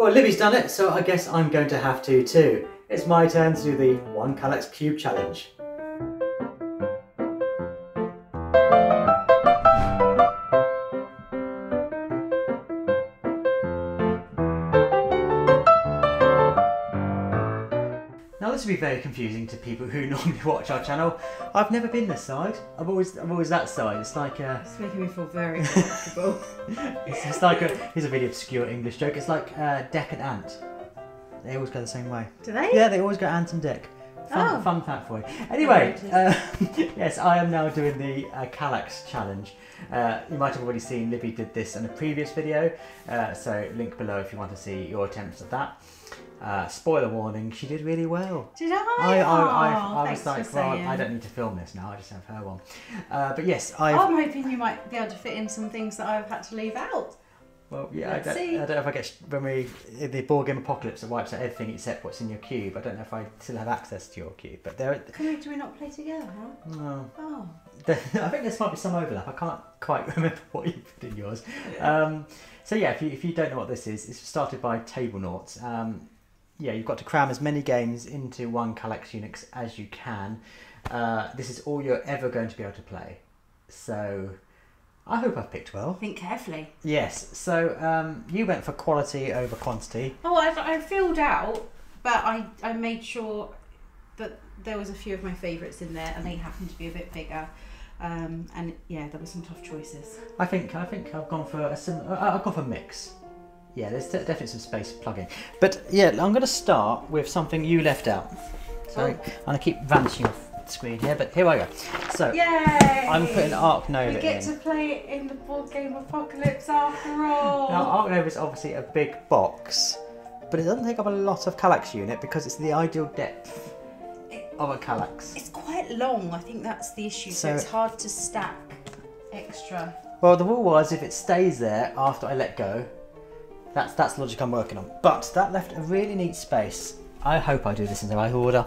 Well, Libby's done it, so I guess I'm going to have to too. It's my turn to do the One Kallax Cube challenge. Now this will be very confusing to people who normally watch our channel. I've never been this side. I'm always that side. It's like It's making me feel very uncomfortable. it's like here's a really obscure English joke. It's like Deck and Ant. They always go the same way. Do they? Yeah, they always go Ant and Deck. Fun fact for you. Anyway, yes, I am now doing the Kallax challenge. You might have already seen Libby did this in a previous video, so link below if you want to see your attempts at that. Spoiler warning, she did really well. Did I? I was like, well, I don't need to film this now, I just have her one. But yes, I'm hoping you might be able to fit in some things that I've had to leave out. Well, yeah, I don't know if I get, when we, in the board game apocalypse, it wipes out everything except what's in your cube. I don't know if I still have access to your cube, but there. Do we not play together, huh? No. Oh. I think there might be some overlap. I can't quite remember what you put in yours. So yeah, if you don't know what this is, it's started by Tablenauts. Yeah, you've got to cram as many games into one Kallax Unix as you can. This is all you're ever going to be able to play. So I hope I've picked well. Think carefully. Yes, so you went for quality over quantity. Oh, I filled out, but I made sure that there was a few of my favourites in there, and they happened to be a bit bigger. And yeah, there were some tough choices. I think I've gone for I've gone for mix. Yeah, there's definitely some space for plugging. But yeah, I'm going to start with something you left out. So I'm going to keep vanishing off the screen here, but here I go. So yay! I'm putting Ark Nova in. We get to play it in the board game apocalypse after all. Now Ark Nova is obviously a big box, but it doesn't take up a lot of Kallax unit because it's the ideal depth of a Kallax. It's quite long, I think that's the issue, so it's hard to stack extra. Well, the rule was if it stays there after I let go, that's the logic I'm working on. But that left a really neat space. I hope I do this in the right order.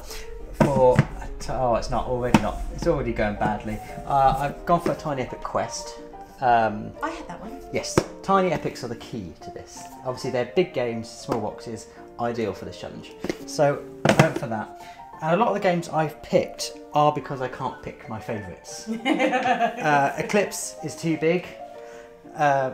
For it's already going badly. I've gone for a Tiny Epic Quest. I had that one. Yes, Tiny Epics are the key to this. Obviously they're big games, small boxes, ideal for this challenge. So I went for that. And a lot of the games I've picked are because I can't pick my favourites. Eclipse is too big.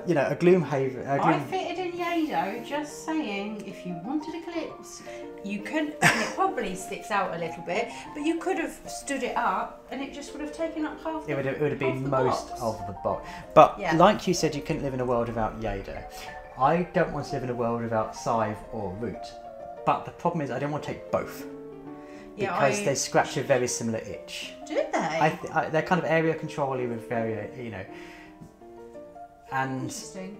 You know, a Gloomhaven. I fitted in Yado, just saying, if you wanted Eclipse, you could, and it probably sticks out a little bit, but you could have stood it up and it just would have taken up half the It would have been most of the box. But yeah, like you said, you couldn't live in a world without Yado. I don't want to live in a world without Scythe or Root. But the problem is I don't want to take both. Yeah, because they scratch a very similar itch. Do they? They're kind of area control-y with very, you know. And interesting.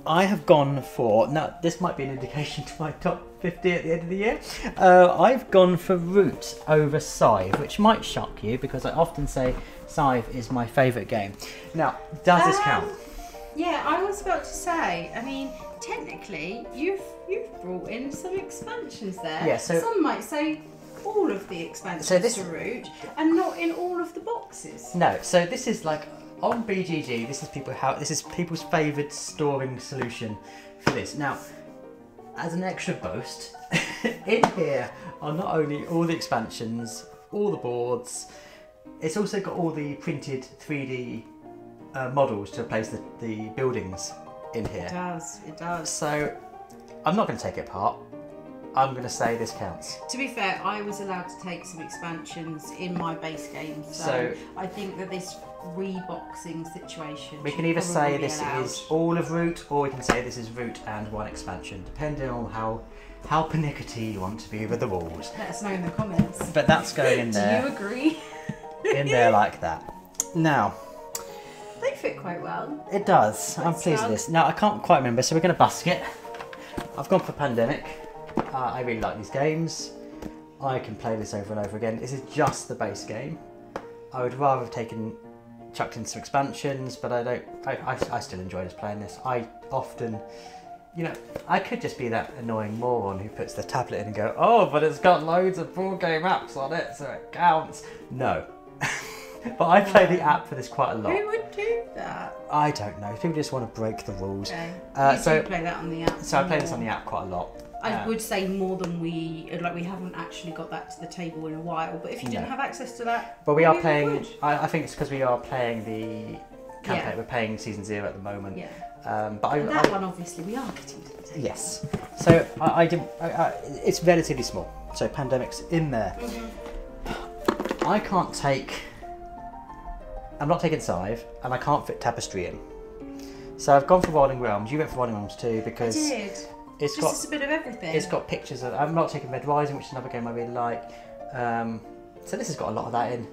I have gone for, now this might be an indication to my top 50 at the end of the year. I've gone for Root over Scythe, which might shock you because I often say Scythe is my favourite game. Now, does this count? Yeah, I was about to say, I mean, technically, you've brought in some expansions there. Yeah, so some might say all of the expansions to Root, and not in all of the boxes. No, so this is like, on BGG, this is people's favoured storing solution for this. Now, as an extra boast, in here are not only all the expansions, all the boards, it's also got all the printed 3D models to replace the buildings in here. It does, it does. So, I'm not going to take it apart. I'm going to say this counts. To be fair, I was allowed to take some expansions in my base game, so I think that this reboxing situation. We can either say this is all of Root, or we can say this is Root and one expansion, depending on how pernickety you want to be with the rules. Let us know in the comments. But that's going in there. Do you agree? In there like that. Now, they fit quite well. It does. I'm pleased with this. Now I can't quite remember, so we're going to basket. I've gone for Pandemic. I really like these games. I can play this over and over again. This is just the base game. I would rather have chucked in some expansions, but I still enjoy just playing this. I often, you know, I could just be that annoying moron who puts the tablet in and go, oh, but it's got loads of board game apps on it, so it counts. No. But I play the app for this quite a lot. Who would do that? I don't know. People just want to break the rules. Okay. So do play that on the app. So I play this on the app quite a lot. I would say more than we haven't actually got that to the table in a while. But if you didn't have access to that, but we are playing. I think it's because we are playing the campaign. Yeah. We're playing season 0 at the moment. Yeah. But that one obviously we are getting to the table. Yes. So it's relatively small. So Pandemic's in there. I can't take. I'm not taking Scythe, and I can't fit Tapestry in. So I've gone for Rolling Realms. You went for Rolling Realms too because I did. It's just a bit of everything. It's got pictures of. I'm not taking Red Rising, which is another game I really like. So this has got a lot of that in.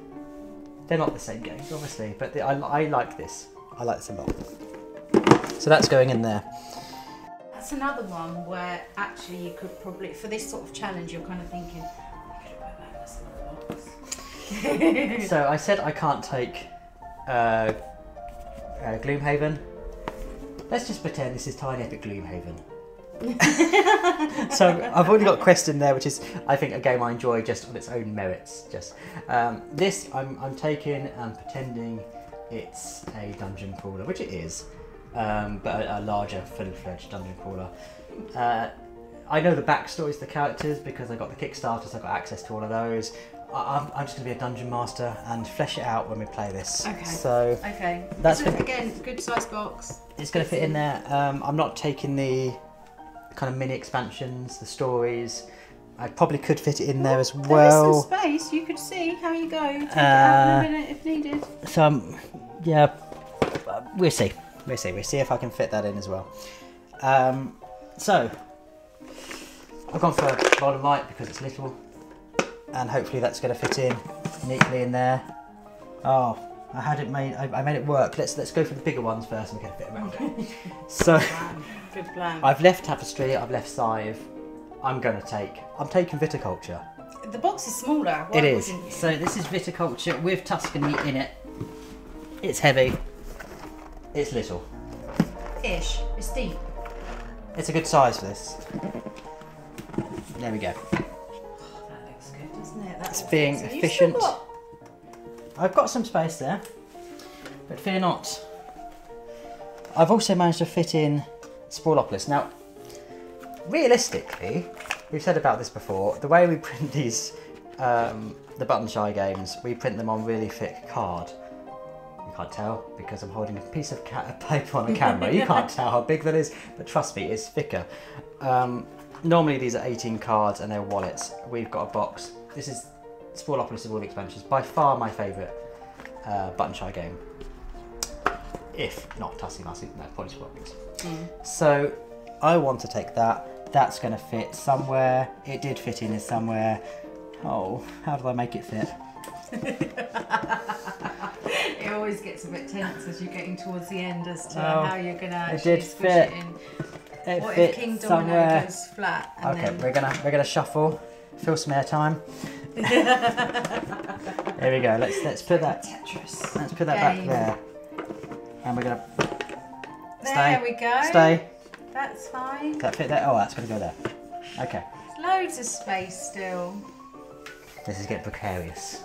They're not the same games, obviously, but I like this. I like this a lot. So that's going in there. That's another one where actually you could probably, for this sort of challenge, you're kind of thinking, I could put that in a small box. So I said I can't take Gloomhaven. Let's just pretend this is Tiny Epic Gloomhaven. So I've already got Quest in there, which is I think a game I enjoy just on its own merits. Just this I'm taking and pretending it's a dungeon crawler, which it is, but a larger, fully-fledged dungeon crawler. I know the backstories to the characters because I got the Kickstarter, so I got access to all of those. I'm just going to be a dungeon master and flesh it out when we play this. Okay. So that's again good size box. It's going to fit in there. I'm not taking the kind of mini expansions, the stories. I probably could fit it in there as well. There is some space. You could see how you go. Take it out in a minute if needed. So yeah, we'll see. We'll see if I can fit that in as well. So I've gone for Golden Light because it's little, and hopefully that's going to fit in neatly in there. Oh, I had it made. I made it work. Let's go for the bigger ones first, and we can fit around it. So good plan. I've left Tapestry. I've left Scythe. I'm taking Viticulture. The box is smaller. It is. So this is Viticulture with Tuscany in it. It's heavy. It's little. Ish. It's deep. It's a good size for this. There we go. That looks good, doesn't it? It's being efficient. I've got some space there, but fear not. I've also managed to fit in Sprawlopolis. Now, realistically, we've said about this before, the way we print these, the Button Shy games, we print them on really thick card. You can't tell because I'm holding a piece of paper on the camera. You can't tell how big that is, but trust me, it's thicker. Normally these are 18 cards and they're wallets. We've got a box. This is Sprawlopolis of all the expansions. By far my favourite Button Shy game. If not Tusky Massey, no, probably Sprawlopolis. So I want to take that. That's going to fit somewhere. It did fit in somewhere. Oh, how do I make it fit? It always gets a bit tense as you're getting towards the end as to how you're going to actually squish fit. it in. It what fits if King Domino somewhere. goes flat? And Okay, then... we're gonna shuffle, fill some airtime. There we go. Let's put that. Tetris. Let's put that back there, and we're gonna stay. There we go. Stay. That's fine. Does that fit there? Oh, that's gonna go there. Okay. There's loads of space still. This is getting precarious.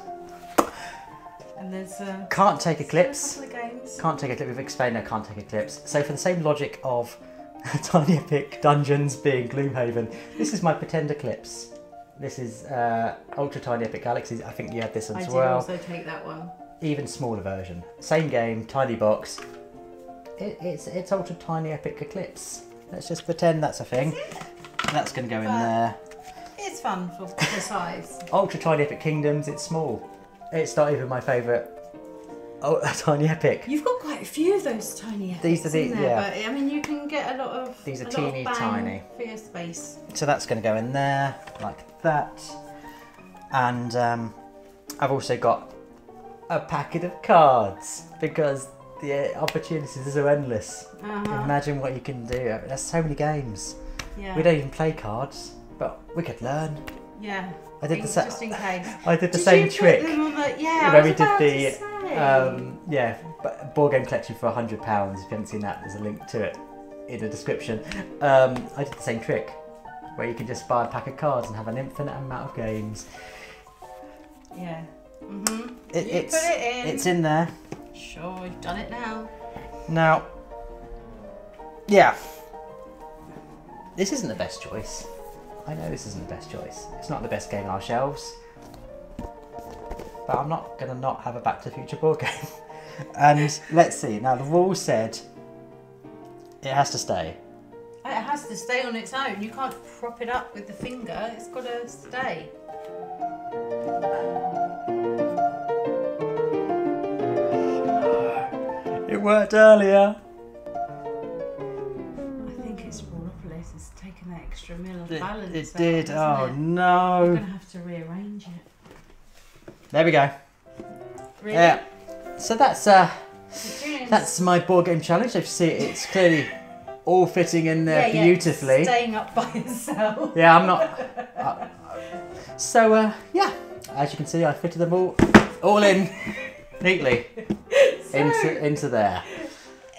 And there's can't take Eclipse. a couple of games. Can't take Eclipse. We've explained I can't take Eclipse. So for the same logic of Tiny Epic Dungeons being Gloomhaven, this is my pretend Eclipse. This is Ultra Tiny Epic Galaxies. I think you had this as well. I did also take that one. Even smaller version. Same game, tiny box. It's Ultra Tiny Epic Eclipse. Let's just pretend that's a thing. That's going to go in there. It's fun for size. Ultra Tiny Epic Kingdoms, it's small. It's not even my favourite. Oh, Tiny Epic. You've got quite a few of those tiny epics. These are the, in there, yeah. But I mean, you can get a lot of. These are a teeny lot of bang tiny. for your space. So that's going to go in there like that. And I've also got a packet of cards because the opportunities are endless. Imagine what you can do. There's so many games. Yeah. We don't even play cards, but we could learn. Yeah. I did just in case. I did the same trick. Yeah. Where we did the board game collection for £100. If you haven't seen that, there's a link to it in the description. I did the same trick where you can just buy a pack of cards and have an infinite amount of games. Yeah. Put it in. It's in there. Sure, you've done it now. Now, yeah. This isn't the best choice. I know this isn't the best choice. It's not the best game on our shelves. But I'm not going to not have a Back to the Future board game. And let's see. Now, the rules said it has to stay. It has to stay on its own. You can't prop it up with the finger. It's got to stay. It worked earlier. I think it's Rawlopolis. It's taken that extra mil of balance. It did. Oh no. I'm going to have to rearrange it. There we go. Really? Yeah. So that's my board game challenge. If you see it, it's clearly all fitting in there beautifully. Staying up by itself. Yeah, I'm not. Yeah, as you can see, I fitted them all in neatly into there.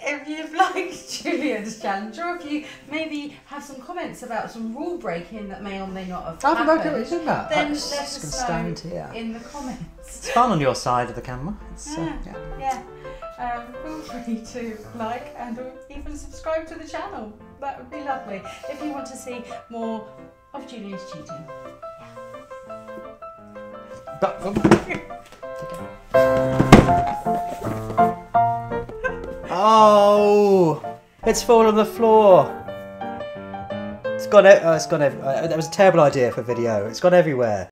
If you've liked Julian's challenge, or if you maybe have some comments about some rule breaking that may or may not have happened, then let us know in the comments. It's fun on your side of the camera. Feel free to like and even subscribe to the channel. That would be lovely. If you want to see more of Julian's cheating. Oh, it's fallen on the floor. It's gone. That was a terrible idea for video. It's gone everywhere.